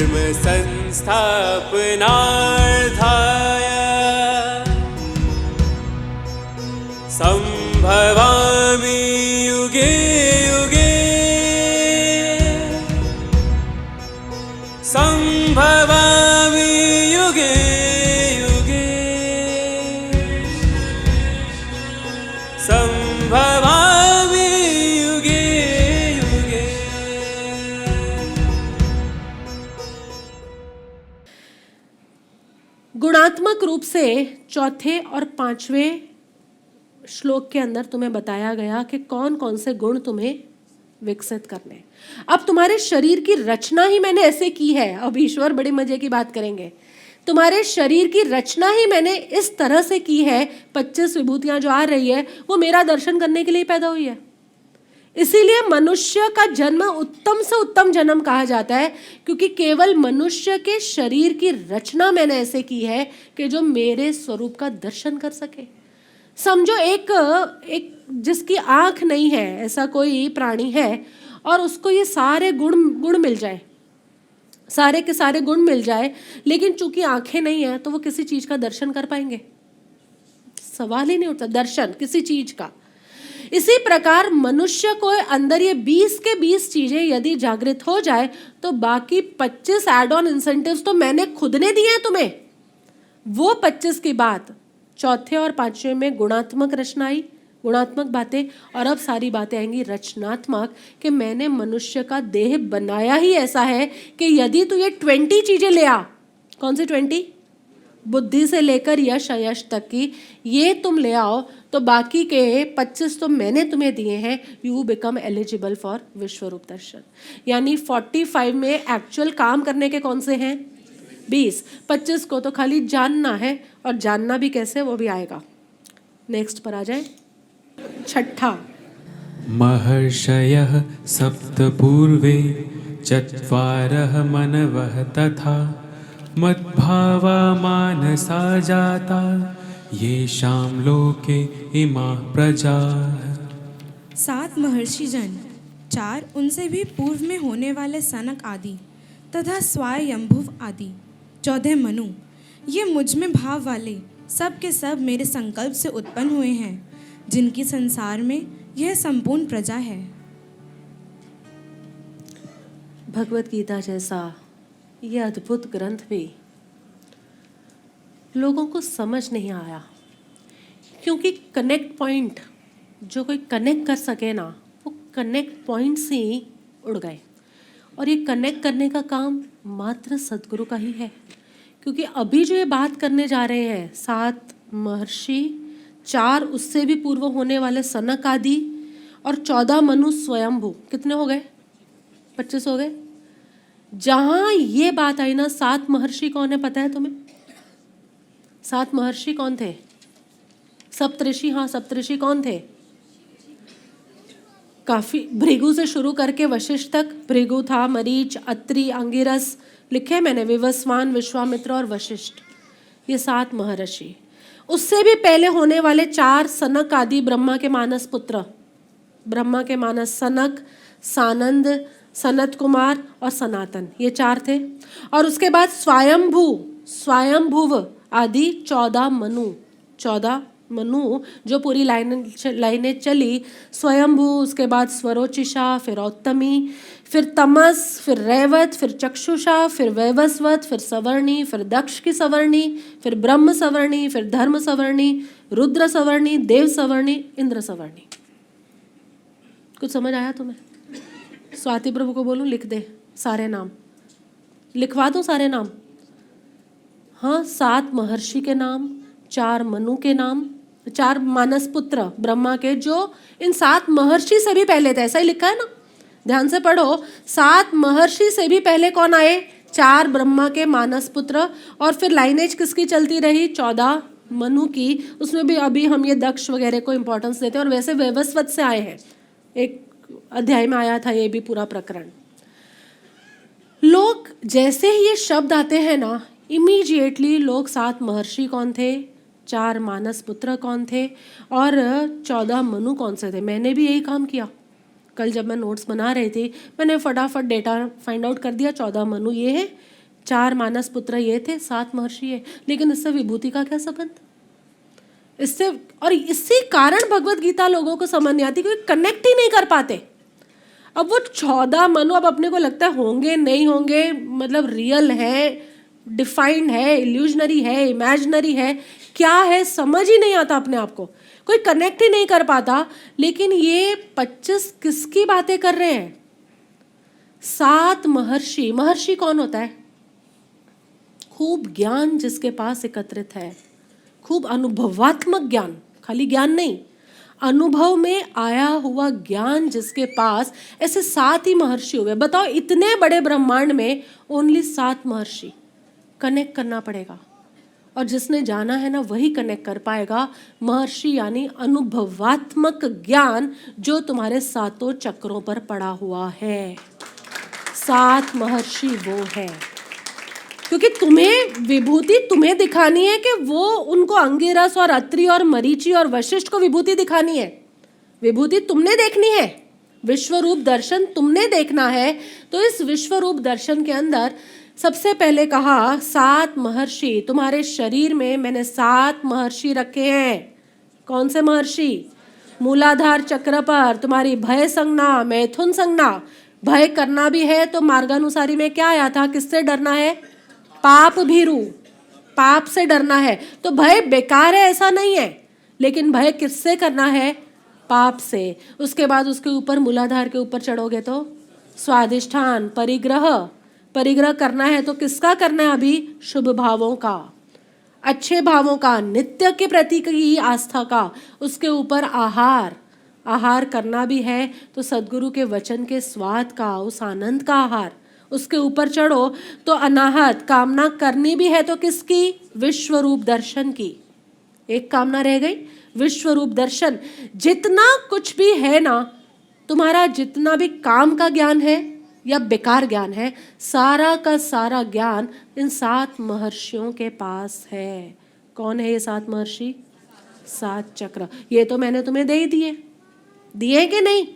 धर्म संस्थापनार्थाय संभवामि युगे युगे संभवामि युगे युगे संभवामि युगे युगे। गुणात्मक रूप से चौथे और पांचवें श्लोक के अंदर तुम्हें बताया गया कि कौन कौन से गुण तुम्हें विकसित करने। अब तुम्हारे शरीर की रचना ही मैंने ऐसे की है, अब ईश्वर बड़े मजे की बात करेंगे, तुम्हारे शरीर की रचना ही मैंने इस तरह से की है, 25 विभूतियां जो आ रही है वो मेरा दर्शन करने के लिए पैदा हुई है। इसीलिए मनुष्य का जन्म उत्तम से उत्तम जन्म कहा जाता है, क्योंकि केवल मनुष्य के शरीर की रचना मैंने ऐसे की है कि जो मेरे स्वरूप का दर्शन कर सके। समझो एक जिसकी आंख नहीं है, ऐसा कोई प्राणी है और उसको ये सारे गुण मिल जाए, सारे के सारे गुण मिल जाए, लेकिन चूंकि आंखें नहीं है तो वो किसी चीज का दर्शन कर पाएंगे? सवाल ही नहीं उठता दर्शन किसी चीज का। इसी प्रकार मनुष्य को अंदर ये 20 के 20 चीजें यदि जागृत हो जाए तो बाकी 25 एड ऑन इंसेंटिव्स तो मैंने खुद ने दिए हैं तुम्हें। वो 25 की बात चौथे और पांचवें में गुणात्मक रचना आई, गुणात्मक बातें, और अब सारी बातें आएंगी रचनात्मक, कि मैंने मनुष्य का देह बनाया ही ऐसा है कि यदि तू ये 20 चीजें ले आ, कौन सी 20? बुद्धि से लेकर यश अयश तक की, ये तुम ले आओ तो बाकी के 25 तो मैंने तुम्हें दिए हैं। यू बिकम एलिजिबल फॉर विश्वरूप दर्शन। यानी 45 में एक्चुअल काम करने के कौन से हैं? 20। 25 को तो खाली जानना है, और जानना भी कैसे वो भी आएगा। नेक्स्ट पर आ जाए, छठा। महर्षयः सप्त पूर्वे चत्वारः मनवः तथा मद्भावा मानसा जाता येषां लोके इमा प्रजाः। 7 महर्षि जन, 4 उनसे भी पूर्व में होने वाले सनक आदि तथा स्वायंभुव आदि, 14 मनु, ये मुझ में भाव वाले सब के सब मेरे संकल्प से उत्पन्न हुए हैं, जिनकी संसार में यह संपूर्ण प्रजा है। भगवत गीता जैसा यह अद्भुत ग्रंथ भी लोगों को समझ नहीं आया, क्योंकि कनेक्ट पॉइंट जो कोई कनेक्ट कर सके ना, वो कनेक्ट पॉइंट से ही उड़ गए। और ये कनेक्ट करने का काम मात्र सद्गुरु का ही है, क्योंकि अभी जो ये बात करने जा रहे हैं 7 महर्षि, 4 उससे भी पूर्व होने वाले सनक आदि, और 14 मनु स्वयंभू, कितने हो गए? 25 हो गए। जहां ये बात आई ना, 7 महर्षि कौन है पता है तुम्हें? 7 महर्षि कौन थे? सप्तऋषि। हाँ, सप्तऋषि कौन थे? काफी, भृगु से शुरू करके वशिष्ठ तक। भृगु था, मरीच, अत्रि, अंगिरस, लिखे मैंने, विवस्वान, विश्वामित्र और वशिष्ठ, ये 7 महर्षि। उससे भी पहले होने वाले 4 सनक आदि, ब्रह्मा के मानस पुत्र, ब्रह्मा के मानस, सनक, सानंद, सनत कुमार और सनातन, ये 4 थे। और उसके बाद स्वयंभुव आदि 14 मनु, 14 मनु जो पूरी लाइनें चली। स्वयंभू, उसके बाद स्वरोचिषा, फिर औत्तमी, फिर तमस, फिर रैवत, फिर चक्षुषा, फिर वैवस्वत, फिर सवर्णी, फिर दक्ष की सवर्णी, फिर ब्रह्म सवर्णी, फिर धर्म सवर्णी, रुद्र सवर्णी, देव सवर्णी, इंद्र सवर्णी। कुछ समझ आया तुम्हें? स्वाति प्रभु को बोलूं लिख दे सारे नाम, लिखवा दूं सारे नाम? हाँ, 7 महर्षि के नाम, 4 मनु के नाम, 4 मानस पुत्र ब्रह्मा के, जो इन 7 महर्षि से भी पहले थे। ऐसा ही लिखा है ना, ध्यान से पढ़ो। 7 महर्षि से भी पहले कौन आए? 4 ब्रह्मा के मानस पुत्र। और फिर लाइनेज किसकी चलती रही? 14 मनु की। उसमें भी अभी हम ये दक्ष वगैरह को इंपॉर्टेंस देते हैं। और वैसे वैवस्वत से आए हैं, एक अध्याय में आया था ये भी पूरा प्रकरण। लोग जैसे ही ये शब्द आते हैं ना, इमीडिएटली लोग 7 महर्षि कौन थे, 4 मानस पुत्र कौन थे, और 14 मनु कौन से थे। मैंने भी यही काम किया। कल जब मैं नोट्स बना रही थी, मैंने फटाफट डेटा फाइंड आउट कर दिया। 14 मनु ये है, 4 मानस पुत्र ये थे, 7 महर्षि ये, लेकिन इससे विभूति का क्या संबंध? इससे, और इसी कारण भगवत गीता लोगों को समझ नहीं आती, क्योंकि कनेक्ट ही नहीं कर पाते। अब वो 14 मनु अब अपने को लगता है होंगे नहीं होंगे, मतलब रियल है, डिफाइंड है, इल्यूजनरी है, इमेजिनरी है, क्या है समझ ही नहीं आता अपने आप को, कोई कनेक्ट ही नहीं कर पाता। लेकिन ये 25 किसकी बातें कर रहे हैं? 7 महर्षि। महर्षि कौन होता है? खूब ज्ञान जिसके पास एकत्रित है, खूब अनुभवात्मक ज्ञान, खाली ज्ञान नहीं, अनुभव में आया हुआ ज्ञान जिसके पास, ऐसे 7 ही महर्षि हुए। बताओ, इतने बड़े ब्रह्मांड में ओनली 7 महर्षि। कनेक्ट करना पड़ेगा, और जिसने जाना है ना वही कनेक्ट कर पाएगा। महर्षि यानी अनुभवात्मक ज्ञान जो तुम्हारे 7 चक्रों पर पड़ा हुआ है। 7 महर्षि वो है, क्योंकि तुम्हें विभूति तुम्हें दिखानी है कि वो उनको अंगिरस और अत्रि और मरीचि और वशिष्ठ को विभूति दिखानी है। विभूति तुमने देखनी है, विश्वरूप दर्शन तुमने देखना है। तो इस विश्वरूप दर्शन के अंदर सबसे पहले कहा 7 महर्षि। तुम्हारे शरीर में मैंने 7 महर्षि रखे हैं। कौन से महर्षि? मूलाधार चक्र पर तुम्हारी भय संज्ञा, मैथुन संज्ञा। भय करना भी है तो मार्गानुसारी में क्या आया था? किससे डरना है? पाप भीरु, पाप से डरना है। तो भय बेकार है ऐसा नहीं है, लेकिन भय किससे करना है? पाप से। उसके बाद उसके ऊपर मूलाधार के ऊपर चढ़ोगे तो स्वाधिष्ठान, परिग्रह। परिग्रह करना है तो किसका करना है? अभी शुभ भावों का, अच्छे भावों का, नित्य के प्रति की आस्था का। उसके ऊपर आहार, आहार करना भी है तो सद्गुरु के वचन के स्वाद का, उस आनंद का आहार। उसके ऊपर चढ़ो तो अनाहत, कामना करनी भी है तो किसकी? विश्वरूप दर्शन की। एक कामना रह गई, विश्वरूप दर्शन। जितना कुछ भी है ना, तुम्हारा जितना भी काम का ज्ञान है या बेकार ज्ञान है, सारा का सारा ज्ञान इन 7 महर्षियों के पास है। कौन है ये 7 महर्षि? 7 चक्र। ये तो मैंने तुम्हें दे ही दिए, दिए कि नहीं?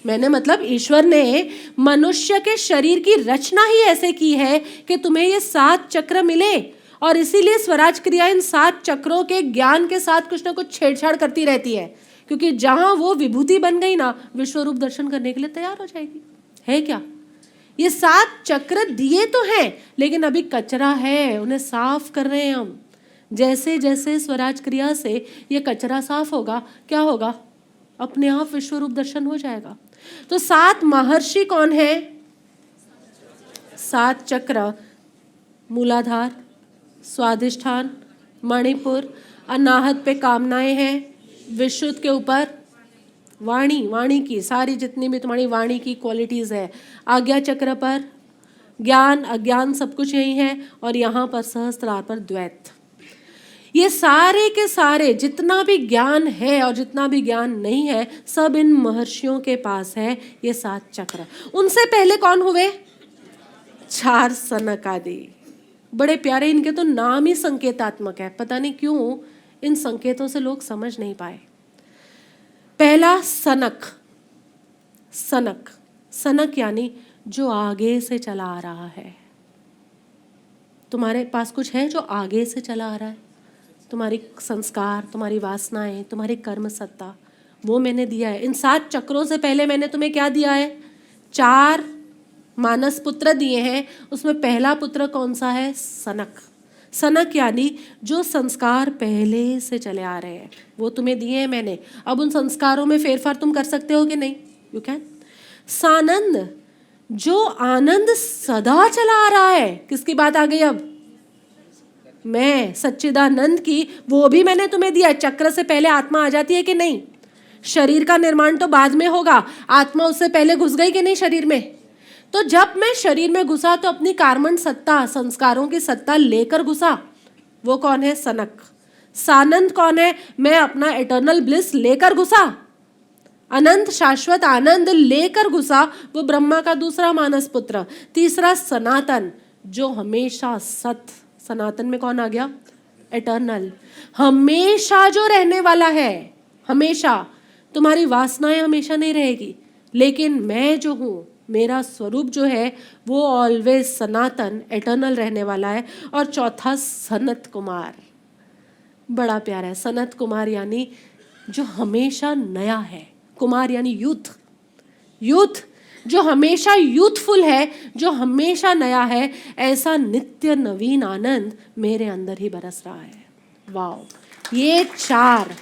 मैंने मतलब ईश्वर ने मनुष्य के शरीर की रचना ही ऐसे की है कि तुम्हें ये 7 चक्र मिले, और इसीलिए स्वराज क्रिया इन 7 चक्रों के ज्ञान के साथ कुछ ना कुछ छेड़छाड़ करती रहती है, क्योंकि जहां वो विभूति बन गई ना, विश्वरूप दर्शन करने के लिए तैयार हो जाएगी। है क्या? ये 7 चक्र दिए तो हैं, लेकिन अभी कचरा है, उन्हें साफ कर रहे हैं हम। जैसे जैसे स्वराज क्रिया से ये कचरा साफ होगा, क्या होगा? अपने आप विश्वरूप दर्शन हो जाएगा। तो 7 महर्षि कौन है? 7 चक्र, मूलाधार, स्वाधिष्ठान, मणिपुर, अनाहत पे कामनाएं हैं, विशुद्ध के ऊपर वाणी, वाणी की सारी जितनी भी तुम्हारी वाणी की क्वालिटीज है, आज्ञा चक्र पर ज्ञान, अज्ञान सब कुछ यही है, और यहाँ पर सहस्त्रार पर द्वैत। ये सारे के सारे जितना भी ज्ञान है और जितना भी ज्ञान नहीं है, सब इन महर्षियों के पास है, ये 7 चक्र। उनसे पहले कौन हुए? 4 सनक आदि। बड़े प्यारे, इनके तो नाम ही संकेतात्मक है, पता नहीं क्यों इन संकेतों से लोग समझ नहीं पाए। पहला सनक। सनक, सनक यानी जो आगे से चला आ रहा है। तुम्हारे पास कुछ है जो आगे से चला आ रहा है? तुम्हारी संस्कार, तुम्हारी वासनाएं, तुम्हारी कर्म सत्ता, वो मैंने दिया है। इन 7 चक्रों से पहले मैंने तुम्हें क्या दिया है? 4 मानस पुत्र दिए हैं। उसमें पहला पुत्र कौन सा है? सनक। सनक यानी जो संस्कार पहले से चले आ रहे हैं, वो तुम्हें दिए हैं मैंने। अब उन संस्कारों में फेरफार तुम कर सकते हो कि नहीं? You can. सानंद, जो आनंद सदा चला आ रहा है। किसकी बात आ गई अब? मैं सच्चिदानंद की, वो भी मैंने तुम्हें दिया। चक्र से पहले आत्मा आ जाती है कि नहीं? शरीर का निर्माण तो बाद में होगा, आत्मा उससे पहले घुस गई कि नहीं शरीर में? तो जब मैं शरीर में घुसा तो अपनी कार्मण सत्ता, संस्कारों की सत्ता लेकर घुसा। वो कौन है? सनक। सानंद कौन है? मैं अपना इटर्नल ब्लिस लेकर घुसा, अनंत शाश्वत आनंद लेकर घुसा। वो ब्रह्मा का दूसरा मानस पुत्र। तीसरा सनातन, जो हमेशा सत। सनातन में कौन आ गया? इटर्नल, हमेशा जो रहने वाला है। हमेशा तुम्हारी वासनाएं हमेशा नहीं रहेगी, लेकिन मैं जो हूं मेरा स्वरूप जो है वो ऑलवेज सनातन एटर्नल रहने वाला है। और चौथा सनत कुमार, बड़ा प्यारा है। सनत कुमार यानी जो हमेशा नया है, कुमार यानी यूथ, यूथ जो हमेशा यूथफुल है, जो हमेशा नया है, ऐसा नित्य नवीन आनंद मेरे अंदर ही बरस रहा है। वाओ, ये 4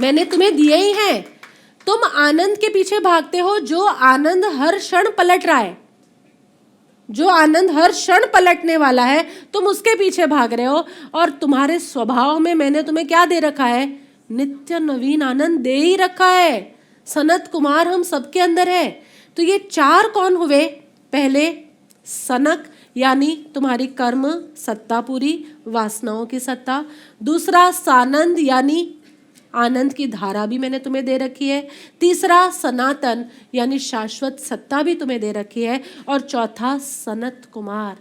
मैंने तुम्हें दिए ही हैं। तुम आनंद के पीछे भागते हो, जो आनंद हर क्षण पलट रहा है, जो आनंद हर क्षण पलटने वाला है, तुम उसके पीछे भाग रहे हो। और तुम्हारे स्वभाव में मैंने तुम्हें क्या दे रखा है? नित्य नवीन आनंद दे ही रखा है। सनत कुमार हम सबके अंदर है। तो ये 4 कौन हुए? पहले सनक यानी तुम्हारी कर्म सत्ता, पूरी वासनाओं की सत्ता। दूसरा सानंद यानी आनंद की धारा भी मैंने तुम्हें दे रखी है। तीसरा सनातन यानी शाश्वत सत्ता भी तुम्हें दे रखी है। और चौथा सनत कुमार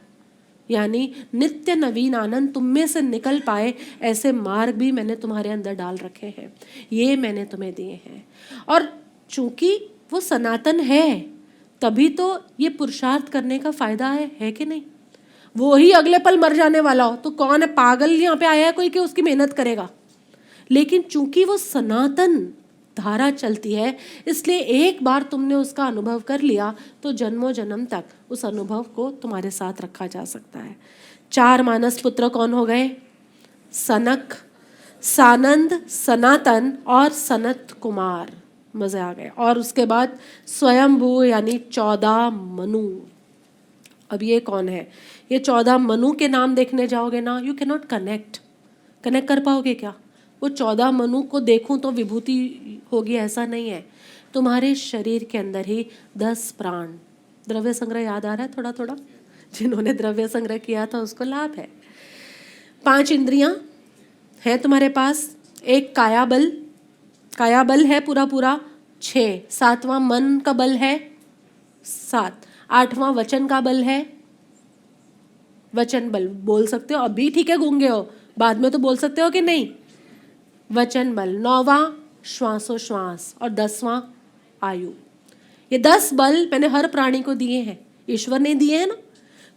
यानी नित्य नवीन आनंद तुम में से निकल पाए ऐसे मार्ग भी मैंने तुम्हारे अंदर डाल रखे हैं। ये मैंने तुम्हें दिए हैं। और चूंकि वो सनातन है, तभी तो ये पुरुषार्थ करने का फायदा है कि नहीं? वो ही अगले पल मर जाने वाला हो तो कौन है? पागल यहाँ पे आया है कोई कि उसकी मेहनत करेगा? लेकिन चूंकि वो सनातन धारा चलती है, इसलिए एक बार तुमने उसका अनुभव कर लिया तो जन्मों जन्म तक उस अनुभव को तुम्हारे साथ रखा जा सकता है। 4 मानस पुत्र कौन हो गए? सनक, सानंद, सनातन और सनत कुमार। मजे आ गए। और उसके बाद स्वयंभू यानी 14 मनु। अब ये कौन है? ये 14 मनु के नाम देखने जाओगे ना, यू कैन नॉट कनेक्ट कर पाओगे क्या? वो 14 मनु को देखूं तो विभूति होगी, ऐसा नहीं है। तुम्हारे शरीर के अंदर ही 10 प्राण। द्रव्य संग्रह याद आ रहा है थोड़ा थोड़ा? जिन्होंने द्रव्य संग्रह किया था उसको लाभ है। 5 इंद्रियां है तुम्हारे पास। एक कायाबल, कायाबल है पूरा पूरा 6। 7वां मन का बल है 7। 8वां वचन का बल है, वचन बल बोल सकते हो, अभी ठीक है गूंगे हो, बाद में तो बोल सकते हो कि नहीं? वचन बल। 9वां श्वासोश्वास और 10वां आयु। ये 10 बल मैंने हर प्राणी को दिए हैं, ईश्वर ने दिए हैं ना।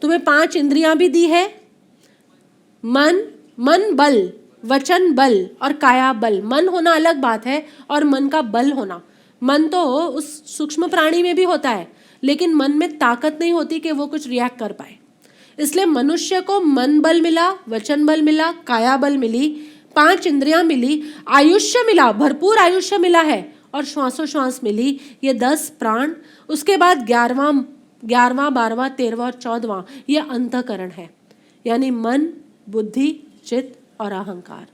तुम्हें 5 इंद्रियां भी दी है। मन बल, वचन बल और काया बल। मन होना अलग बात है और मन का बल होना। मन तो उस सूक्ष्म प्राणी में भी होता है, लेकिन मन में ताकत नहीं होती कि वो कुछ रिएक्ट कर पाए। इसलिए मनुष्य को मन बल मिला, वचन बल मिला, काया बल मिली, 5 इंद्रियां मिली, आयुष्य मिला, भरपूर आयुष्य मिला है, और श्वासोश्वास मिली। ये 10 प्राण। उसके बाद 11वां, 12वां, 13वां और 14वां ये अंतःकरण है, यानी मन, बुद्धि, चित्त और अहंकार।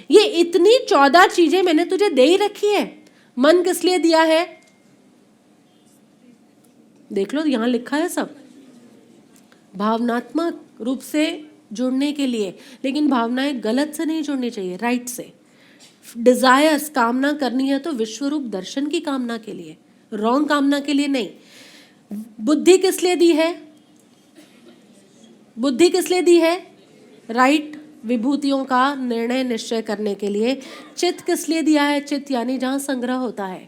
ये इतनी 14 चीजें मैंने तुझे दे ही रखी है। मन किस लिए दिया है? देख लो यहां लिखा है सब, भावनात्मक रूप से जुड़ने के लिए। लेकिन भावनाएं गलत से नहीं जुड़नी चाहिए, राइट से। डिजायर्स, कामना करनी है तो विश्वरूप दर्शन की कामना के लिए, रॉन्ग कामना के लिए नहीं। बुद्धि किस लिए दी है? बुद्धि किस लिए दी है? राइट, विभूतियों का निर्णय निश्चय करने के लिए। चित्त किस लिए दिया है? चित्त यानी जहाँ संग्रह होता है।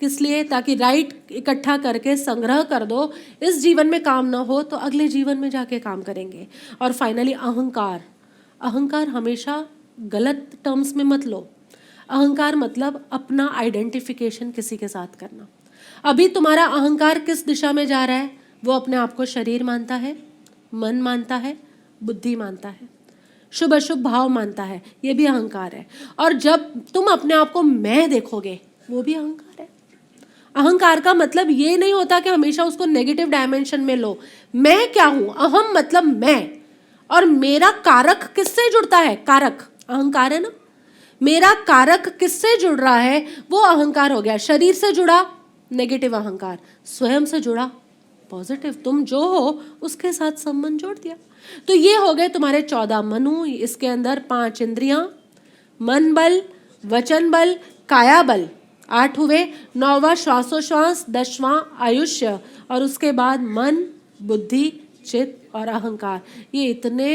किस लिए? ताकि राइट इकट्ठा करके संग्रह कर दो, इस जीवन में काम ना हो तो अगले जीवन में जाके काम करेंगे। और फाइनली अहंकार। अहंकार हमेशा गलत टर्म्स में मत लो। अहंकार मतलब अपना आइडेंटिफिकेशन किसी के साथ करना। अभी तुम्हारा अहंकार किस दिशा में जा रहा है? वो अपने आप को शरीर मानता है, मन मानता है, बुद्धि मानता है, शुभ अशुभ भाव मानता है, ये भी अहंकार है। और जब तुम अपने आप को मैं देखोगे, वो भी अहंकार है। अहंकार का मतलब ये नहीं होता कि हमेशा उसको नेगेटिव डायमेंशन में लो। मैं क्या हूं? अहम मतलब मैं। और मेरा कारक किससे जुड़ता है? कारक अहंकार है ना। मेरा कारक किससे जुड़ रहा है? वो अहंकार हो गया। शरीर से जुड़ा नेगेटिव अहंकार, स्वयं से जुड़ा पॉजिटिव, तुम जो हो उसके साथ संबंध जोड़ दिया। तो ये हो गए तुम्हारे 14 मनु। इसके अंदर 5 इंद्रियां, मन बल, वचन बल, काया बल 8 हुए, 9वां श्वासोश्वास, 10वां आयुष्य, और उसके बाद मन, बुद्धि, चित्त और अहंकार। ये इतने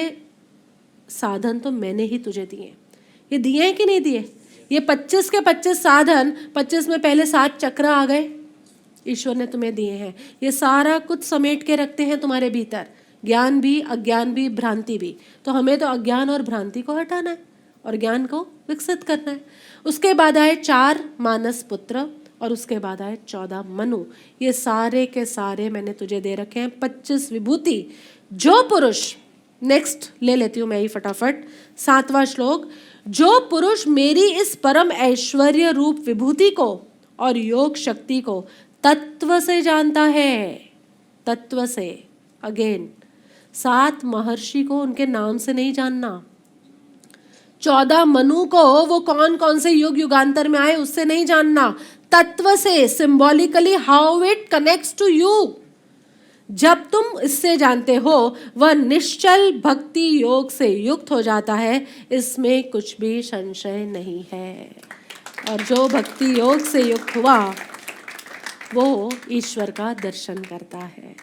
साधन तो मैंने ही तुझे दिए। ये दिए हैं कि नहीं दिए? ये 25 के 25 साधन, 25 में पहले 7 चक्र आ गए, ईश्वर ने तुम्हें दिए हैं। ये सारा कुछ समेट के रखते हैं तुम्हारे भीतर, ज्ञान भी, अज्ञान भी, भ्रांति भी। तो हमें तो अज्ञान और भ्रांति को हटाना है और ज्ञान को विकसित करना है। उसके बाद आए 4 मानस पुत्र और उसके बाद आए 14 मनु। ये सारे के सारे मैंने तुझे दे रखे हैं 25 विभूति। जो पुरुष, नेक्स्ट ले लेती हूँ मैं ही फटाफट, 7वां श्लोक, जो पुरुष मेरी इस परम ऐश्वर्य रूप विभूति को और योग शक्ति को तत्व से जानता है, तत्व से, अगेन 7 महर्षि को उनके नाम से नहीं जानना, 14 मनु को वो कौन कौन से युग युगांतर में आए उससे नहीं जानना, तत्व से, symbolically how it connects to you. जब तुम इससे जानते हो वह निश्चल भक्ति योग से युक्त हो जाता है, इसमें कुछ भी संशय नहीं है। और जो भक्ति योग से युक्त हुआ वो ईश्वर का दर्शन करता है।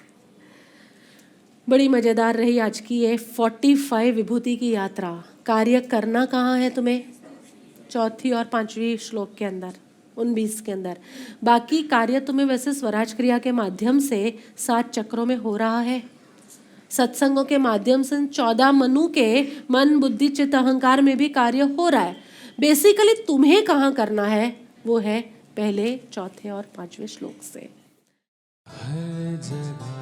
बड़ी मजेदार रही आज की ये 45 विभूति की यात्रा। कार्य करना कहाँ है तुम्हें? 4 और 5वीं श्लोक के अंदर, 19 के अंदर। बाकी कार्य तुम्हें वैसे स्वराज क्रिया के माध्यम से 7 चक्रों में हो रहा है, सत्संगों के माध्यम से 14 मनु के मन बुद्धि चित्त अहंकार में भी कार्य हो रहा है। बेसिकली तुम्हें कहाँ करना है वो है पहले 4 और 5वें श्लोक से। हर जगह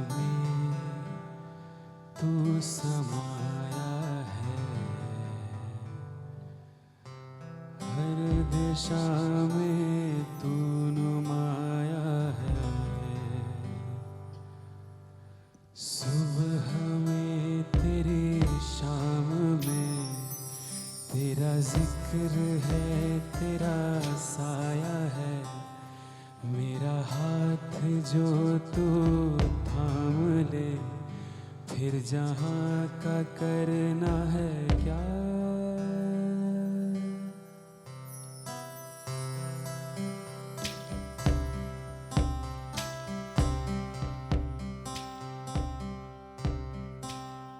में तू समाया है, हर दिशा में तू नुमाया है, सुबह में तेरी शाम में तेरा जिक्र है, तेरा साया है, मेरा हाथ जो तू थाम ले, फिर जहाँ का करना है क्या।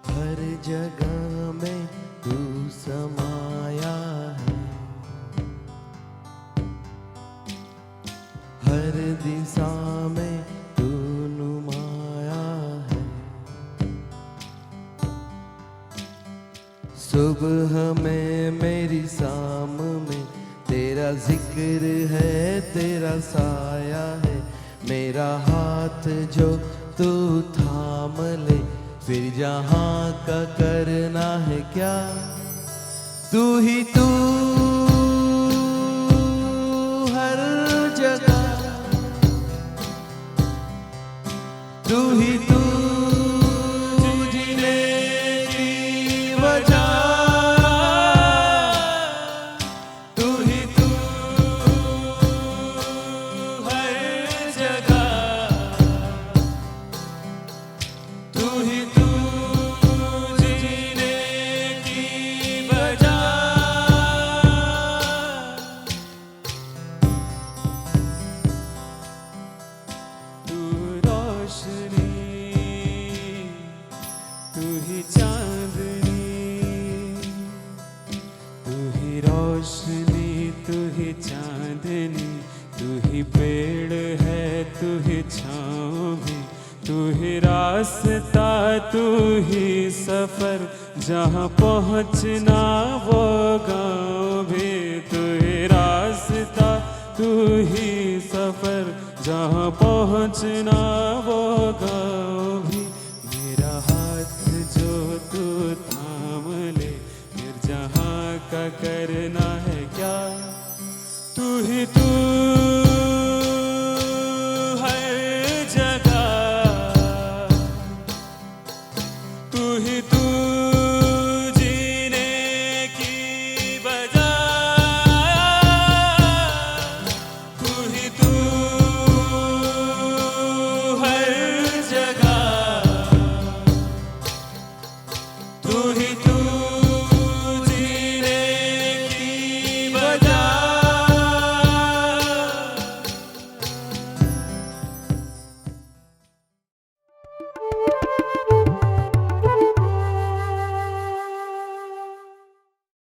हर जगह में तू समाया है, हर दिशा में तू नुमाया है, सुबह में मेरी शाम में तेरा जिक्र है, तेरा साया है, मेरा हाथ जो तू थाम ले, फिर जहाँ का करना है क्या। तू ही तू हर जगह, तू ही तू जीने की वजह, तू ही तू हर जगह, तू ही तू जीने की वजह। तू रोशनी, तू ही चांदनी, तू ही रोशनी, तू ही चांदनी, तू ही पेड़ है, तू ही छाँव भी, तू ही रास्ता, तू ही सफर, जहाँ पहुँचना वो गाँव भी, तू ही रास्ता, तू ही सफर, जहाँ पहुँचना वो गाँव भी, मेरा हाथ जो तू थाम ले, फिर जहाँ का करना है क्या। तू ही तू हर जगह, तू ही तू